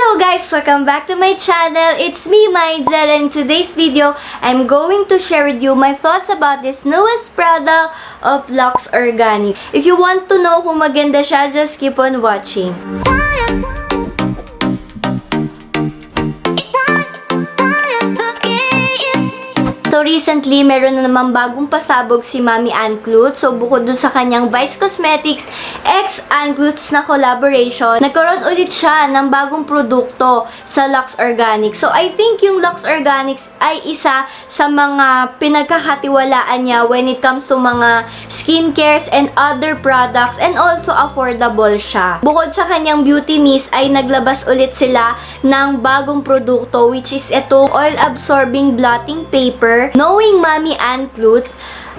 Hello guys! Welcome back to my channel. It's me, Maijel, and in today's video, I'm going to share with you my thoughts about this newest product of Luxe Organix. If you want to know kung maganda siya, just keep on watching. So recently, meron na naman bagong pasabog si Mami Clutz. So bukod dun sa kanyang Vice Cosmetics x Clutz na collaboration, nagkaroon ulit siya ng bagong produkto sa Luxe Organix. So I think yung Luxe Organix ay isa sa mga pinagkakatiwalaan niya when it comes to mga skincares and other products, and also affordable siya. Bukod sa kanyang beauty mist ay naglabas ulit sila ng bagong produkto, which is itong oil-absorbing blotting paper. Knowing Mami Clutz,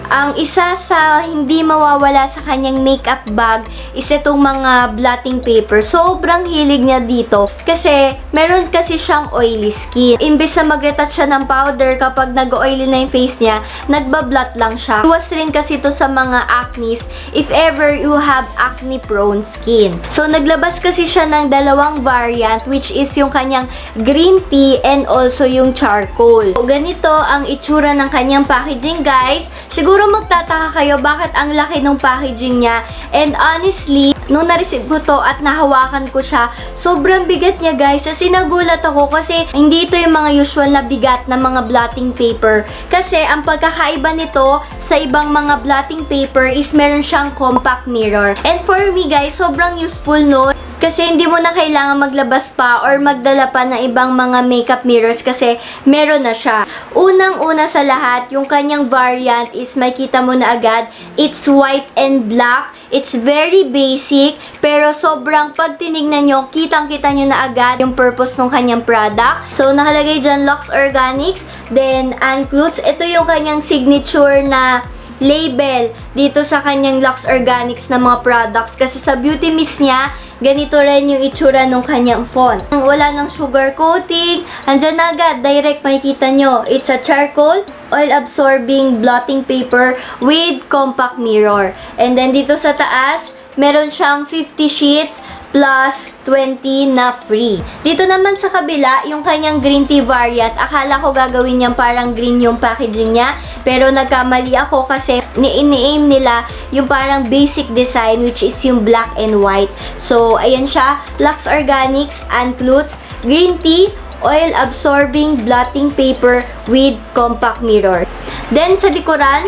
ang isa sa hindi mawawala sa kanyang makeup bag is itong mga blotting paper. Sobrang hilig niya dito kasi meron kasi siyang oily skin. Imbes na mag-retouch siya ng powder kapag nag-oily na yung face niya, nagbablot lang siya. Iwas rin kasi ito sa mga acnes if ever you have acne prone skin. So naglabas kasi siya ng dalawang variant, which is yung kanyang green tea and also yung charcoal. So ganito ang itsura ng kanyang packaging, guys. Siguro magtataka kayo bakit ang laki ng packaging niya. And honestly, nung na-receive ko to at nahawakan ko siya, sobrang bigat niya, guys. Kasi nagulat ako kasi hindi ito yung mga usual na bigat na mga blotting paper. Kasi ang pagkakaiba nito sa ibang mga blotting paper is meron siyang compact mirror. And for me, guys, sobrang useful no. Kasi hindi mo na kailangan maglabas pa or magdala pa ng ibang mga makeup mirrors kasi meron na siya. Unang-una sa lahat, yung kanyang variant is makita mo na agad, it's white and black. It's very basic, pero sobrang pag tinignan nyo, kitang-kita nyo na agad yung purpose ng kanyang product. So, nakalagay dyan Luxe Organix, then Clutz. Ito yung kanyang signature na label dito sa kanyang Luxe Organix na mga products. Kasi sa beauty mist niya, ganito rin yung itsura ng kanyang font. Wala ng sugar coating. Andyan na agad, direct makikita nyo. It's a charcoal, oil-absorbing blotting paper with compact mirror. And then dito sa taas, meron siyang 50 sheets plus 20 na free. Dito naman sa kabila, yung kanyang green tea variant, akala ko gagawin niyang parang green yung packaging niya, pero nagkamali ako kasi ni-aim nila yung parang basic design, which is yung black and white. So, ayan siya, Luxe Organix Clutz green tea oil-absorbing blotting paper with compact mirror. Then, sa likuran,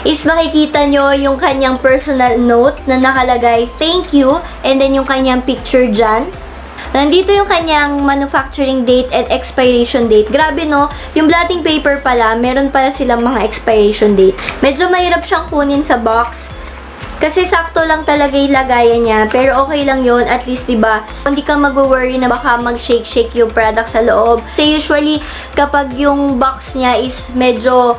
is makikita nyo yung kanyang personal note na nakalagay, thank you, and then yung kanyang picture dyan. Nandito yung kanyang manufacturing date and expiration date. Grabe no, yung blotting paper pala, meron pala silang mga expiration date. Medyo mahirap siyang kunin sa box. Kasi sakto lang talaga yung lagayan niya, pero okay lang yon, at least diba, hindi ka mag-worry na baka mag-shake-shake yung product sa loob. Kasi usually, kapag yung box niya is medyo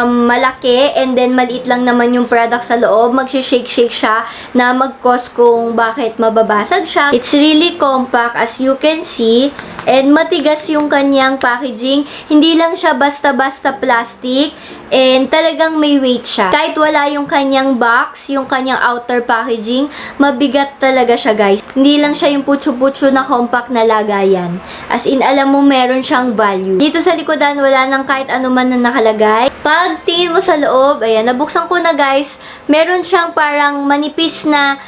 malaki, and then maliit lang naman yung product sa loob, mag-shake-shake siya na mag-cause kung bakit mababasag siya. It's really compact as you can see, and matigas yung kanyang packaging. Hindi lang siya basta-basta plastic, and talagang may weight siya. Kahit wala yung kanyang box, yung kanyang outer packaging, mabigat talaga siya, guys. Hindi lang siya yung putyo-putyo na compact na lagayan. As in, alam mo, meron siyang value. Dito sa likodan, wala nang kahit ano man na nakalagay. Pag tingin mo sa loob, ayan, nabuksan ko na, guys. Meron siyang parang manipis na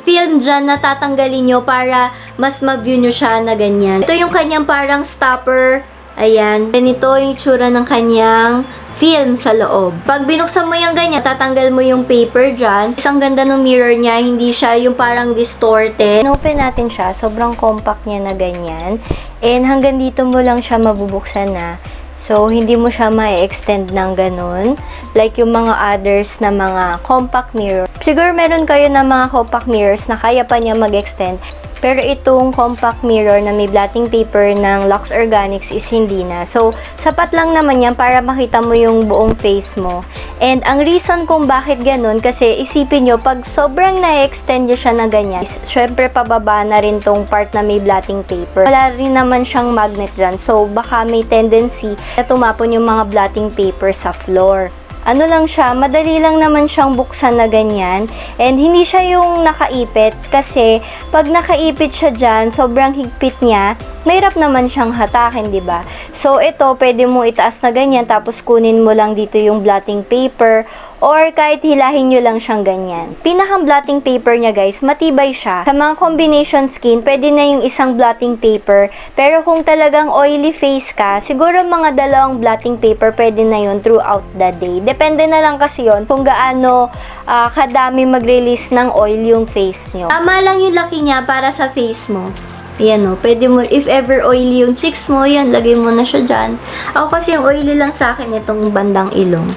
film dyan na tatanggalin nyo para mas mag-view nyo siya na ganyan. Ito yung kanyang parang stopper. Ayan. Ganito yung itsura ng kanyang film sa loob. Pag binuksan mo yung ganyan, tatanggal mo yung paper dyan. Isang ganda ng mirror niya, hindi siya yung parang distorted. Open natin siya, sobrang compact niya na ganyan. And hanggang dito mo lang siya mabubuksan na. So, hindi mo siya ma-extend ng ganun. Like yung mga others na mga compact mirror. Siguro meron kayo na mga compact mirrors na kaya pa niya mag-extend. Pero itong compact mirror na may blotting paper ng Luxe Organix is hindi na. So, sapat lang naman yan para makita mo yung buong face mo. And ang reason kung bakit ganun, kasi isipin nyo, pag sobrang na-extend nyo siya na ganyan, syempre pababa na rin tong part na may blotting paper. Wala rin naman siyang magnet dyan. So, baka may tendency na tumapon yung mga blotting paper sa floor. ano lang siya, madali lang naman siyang buksan na ganyan. And hindi siya yung nakaipit kasi pag nakaipit siya dyan, sobrang higpit niya, mahirap naman siyang hatakin, di ba? So, ito, pwede mo itaas na ganyan, tapos kunin mo lang dito yung blotting paper, or kahit hilahin nyo lang siyang ganyan. Pinakang blotting paper niya guys, matibay siya. Sa mga combination skin, pwede na yung isang blotting paper. Pero kung talagang oily face ka, siguro mga dalawang blotting paper pwede na yun throughout the day. Depende na lang kasi yun kung gaano kadami mag-release ng oil yung face nyo. Tama lang yung laki niya para sa face mo. Yan o, pwede mo, if ever oily yung cheeks mo, yan, lagay mo na siya dyan. Ako kasi yung oily lang sa akin itong bandang ilong.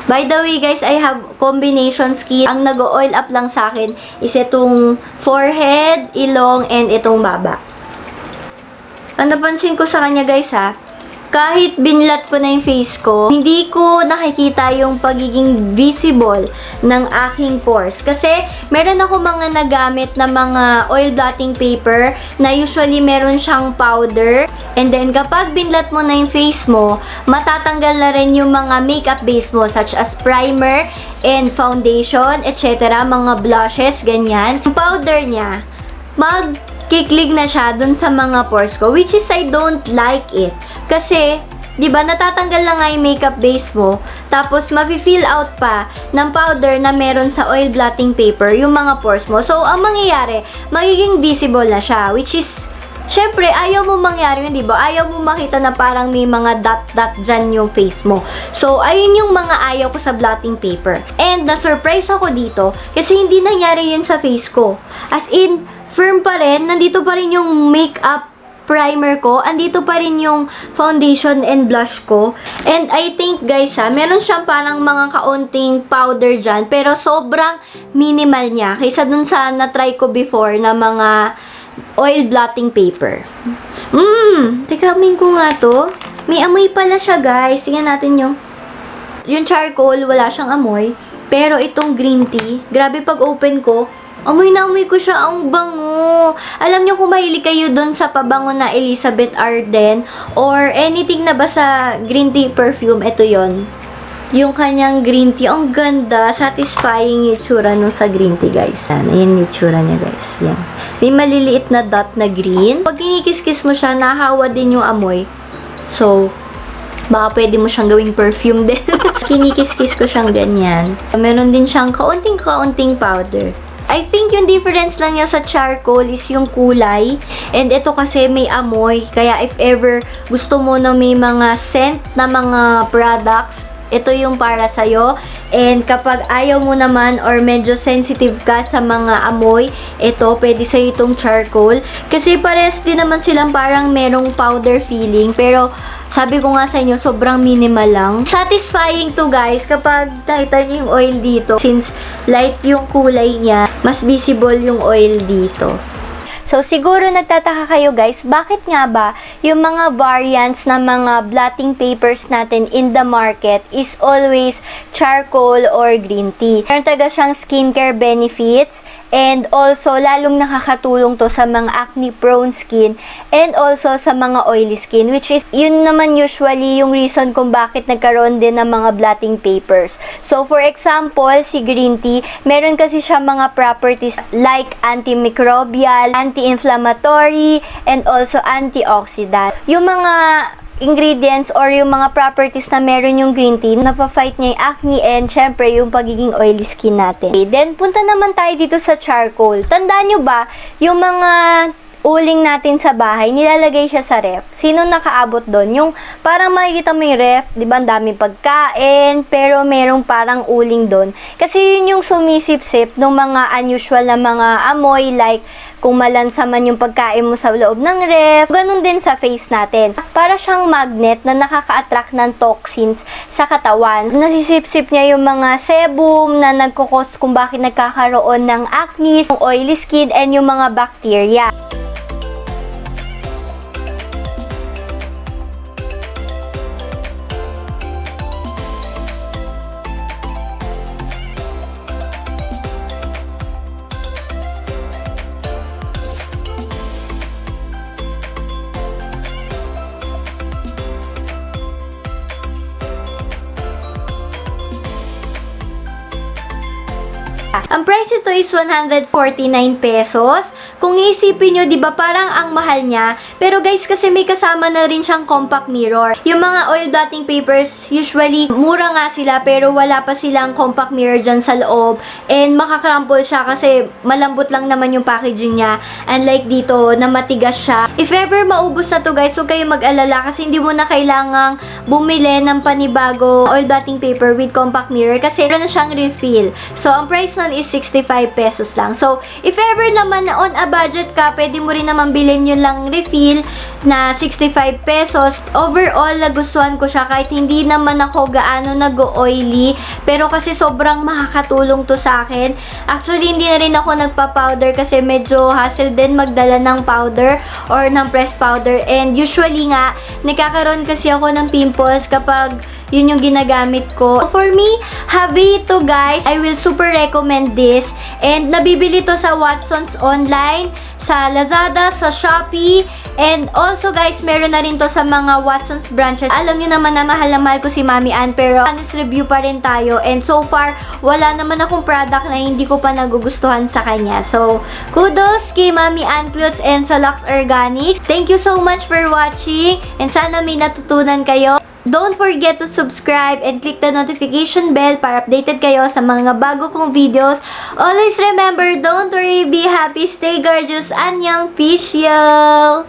By the way guys, I have combination skin. Ang nag-oil up lang sa akin is itong forehead, ilong, and itong baba. Ang napansin ko sa kanya guys ha, kahit binlat ko na yung face ko, hindi ko nakikita yung pagiging visible ng aking pores. Kasi, meron ako mga nagamit na mga oil blotting paper na usually meron siyang powder. And then, kapag binlat mo na yung face mo, matatanggal na rin yung mga makeup base mo such as primer and foundation, etc. Mga blushes, ganyan. Yung powder niya, kiklig na siya dun sa mga pores ko, which is I don't like it. Kasi, di ba, natatanggal na nga yung makeup base mo, tapos mafe-fill out pa ng powder na meron sa oil blotting paper yung mga pores mo. So, ang mangyayari, magiging visible na siya, which is, syempre, ayaw mo mangyari yun, di ba? Ayaw mo makita na parang may mga dot-dot dyan yung face mo. So, ayun yung mga ayaw ko sa blotting paper. And, na-surprise ako dito, kasi hindi nangyari yun sa face ko. As in, firm pa rin, nandito pa rin yung makeup primer ko, andito pa rin yung foundation and blush ko. And I think guys meron siyang parang mga kaunting powder dyan, pero sobrang minimal niya kaysa dun sa na-try ko before na mga oil blotting paper. Teka, amin ko nga to. May amoy pala siya guys. Tingnan natin yung charcoal, wala siyang amoy. Pero itong green tea, grabe pag open ko, amoy na amoy ko siya, ang bango. Alam niyo kung mahilig kayo dun sa pabango na Elizabeth Arden or anything na ba sa green tea perfume, ito yon. Yung kanyang green tea, ang ganda, satisfying yung tsura nung sa green tea guys. Ayan yung tsura niya guys. Yan. May maliliit na dot na green. Pag kinikis-kis mo siya, nahawa din yung amoy. So, baka pwede mo siyang gawing perfume din. Kinikis-kis ko siyang ganyan. Meron din siyang kaunting-kaunting powder. I think yung difference lang niya sa charcoal is yung kulay. And ito kasi may amoy. Kaya if ever gusto mo na may mga scent na mga products, ito yung para sa'yo. And kapag ayaw mo naman or medyo sensitive ka sa mga amoy, ito, pwede sa'yo itong charcoal. Kasi pares din naman silang parang merong powder feeling. Pero sabi ko nga sa inyo, sobrang minimal lang. Satisfying to guys kapag nakita niyo yung oil dito. Since light yung kulay niya, mas visible yung oil dito. So, siguro nagtataka kayo guys, bakit nga ba yung mga variants na mga blotting papers natin in the market is always charcoal or green tea? Meron talaga siyang skincare benefits and also lalong nakakatulong to sa mga acne prone skin and also sa mga oily skin, which is yun naman usually yung reason kung bakit nagkaroon din ng mga blotting papers. So, for example, si green tea, meron kasi siya mga properties like antimicrobial, anti-inflammatory, and also antioxidant. Yung mga ingredients or yung mga properties na meron yung green tea, napafight niya yung acne and syempre yung pagiging oily skin natin. Okay, then, punta naman tayo dito sa charcoal. Tandaan nyo ba, yung mga uling natin sa bahay, nilalagay siya sa ref. Sino nakaabot doon? Yung parang makikita mo yung ref, di ba, ang daming pagkain, pero merong parang uling doon. Kasi yun yung sumisip-sip ng mga unusual na mga amoy, like kung malansa man yung pagkain mo sa loob ng ref. Ganun din sa face natin. Para siyang magnet na nakaka-attract ng toxins sa katawan. Nasisip-sip niya yung mga sebum na nagkukos kung bakit nagkakaroon ng acne, yung oily skin, and yung mga bacteria. Ang price ito is 149 pesos. Kung iisipin nyo, di ba parang ang mahal niya. Pero guys, kasi may kasama na rin siyang compact mirror. Yung mga oil blotting papers, usually, mura nga sila, pero wala pa silang compact mirror dyan sa loob. And makakrample siya kasi malambot lang naman yung packaging niya. Unlike dito, na matigas siya. If ever maubos na to guys, huwag kayong mag-alala kasi hindi mo na kailangang bumili ng panibago oil blotting paper with compact mirror kasi meron na siyang refill. So, ang price nun is 65 pesos lang. So, if ever naman na on a budget ka, pwede mo rin naman bilhin yun lang refill na 65 pesos. Overall, nagustuhan ko siya kahit hindi naman ako gaano nag-oily. Pero kasi sobrang makakatulong to sa akin. Actually, hindi na rin ako nagpa-powder kasi medyo hassle din magdala ng powder or ng pressed powder. And usually nga, nagkakaroon kasi ako ng pimples kapag yun yung ginagamit ko. For me, heavy ito guys. I will super recommend this. And nabibili to sa Watsons online, sa Lazada, sa Shopee. And also guys, meron na rin to sa mga Watsons branches. Alam niyo naman na mahal ko si Mami Ann, pero honest review pa rin tayo. And so far, wala naman akong product na hindi ko pa nagugustuhan sa kanya. So, kudos kay Mami Ann Clutz and sa Luxe Organix. Thank you so much for watching. And sana may natutunan kayo. Don't forget to subscribe and click the notification bell para updated kayo sa mga bago kong videos. Always remember, don't worry, be happy, stay gorgeous. Annyeong, peace, yo!